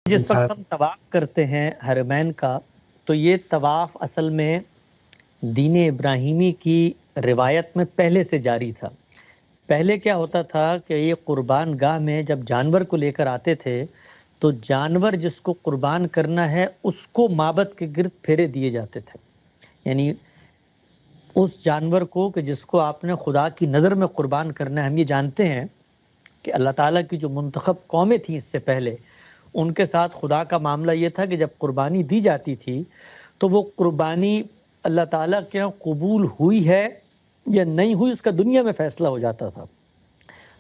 جس وقت ہم طواف کرتے ہیں حرمین کا، تو یہ طواف اصل میں دین ابراہیمی کی روایت میں پہلے سے جاری تھا۔ پہلے کیا ہوتا تھا کہ یہ قربان گاہ میں جب جانور کو لے کر آتے تھے تو جانور جس کو قربان کرنا ہے اس کو معبد کے گرد پھیرے دیے جاتے تھے، یعنی اس جانور کو کہ جس کو آپ نے خدا کی نظر میں قربان کرنا ہے۔ ہم یہ جانتے ہیں کہ اللہ تعالیٰ کی جو منتخب قومیں تھیں اس سے پہلے، ان کے ساتھ خدا کا معاملہ یہ تھا کہ جب قربانی دی جاتی تھی تو وہ قربانی اللہ تعالیٰ کے یہاں قبول ہوئی ہے یا نہیں ہوئی اس کا دنیا میں فیصلہ ہو جاتا تھا۔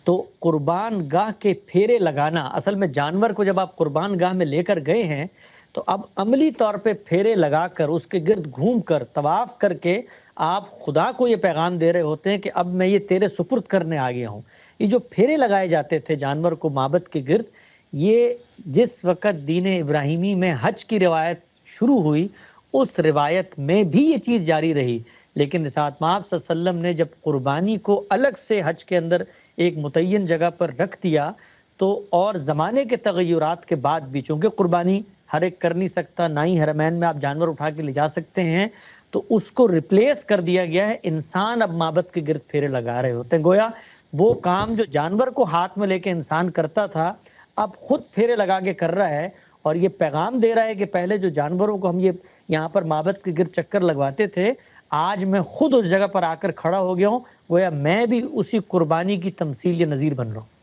تو قربان گاہ کے پھیرے لگانا، اصل میں جانور کو جب آپ قربان گاہ میں لے کر گئے ہیں تو اب عملی طور پہ پھیرے لگا کر اس کے گرد گھوم کر طواف کر کے آپ خدا کو یہ پیغام دے رہے ہوتے ہیں کہ اب میں یہ تیرے سپرد کرنے آ گیا ہوں۔ یہ جو پھیرے لگائے جاتے تھے جانور کو معبد کے گرد، یہ جس وقت دین ابراہیمی میں حج کی روایت شروع ہوئی اس روایت میں بھی یہ چیز جاری رہی، لیکن رسالت مآب صلی اللہ علیہ وسلم نے جب قربانی کو الگ سے حج کے اندر ایک متعین جگہ پر رکھ دیا تو اور زمانے کے تغیرات کے بعد بھی، چونکہ قربانی ہر ایک کر نہیں سکتا، نہ ہی حرمین میں آپ جانور اٹھا کے لے جا سکتے ہیں، تو اس کو ریپلیس کر دیا گیا ہے۔ انسان اب معبد کے گرد پھیرے لگا رہے ہوتے ہیں، گویا وہ کام جو جانور کو ہاتھ میں لے کے انسان کرتا تھا اب خود پھیرے لگا کے کر رہا ہے، اور یہ پیغام دے رہا ہے کہ پہلے جو جانوروں کو ہم یہ یہاں پر معبد کے گرد چکر لگواتے تھے، آج میں خود اس جگہ پر آ کر کھڑا ہو گیا ہوں، گویا میں بھی اسی قربانی کی تمثیل یا نظیر بن رہا ہوں۔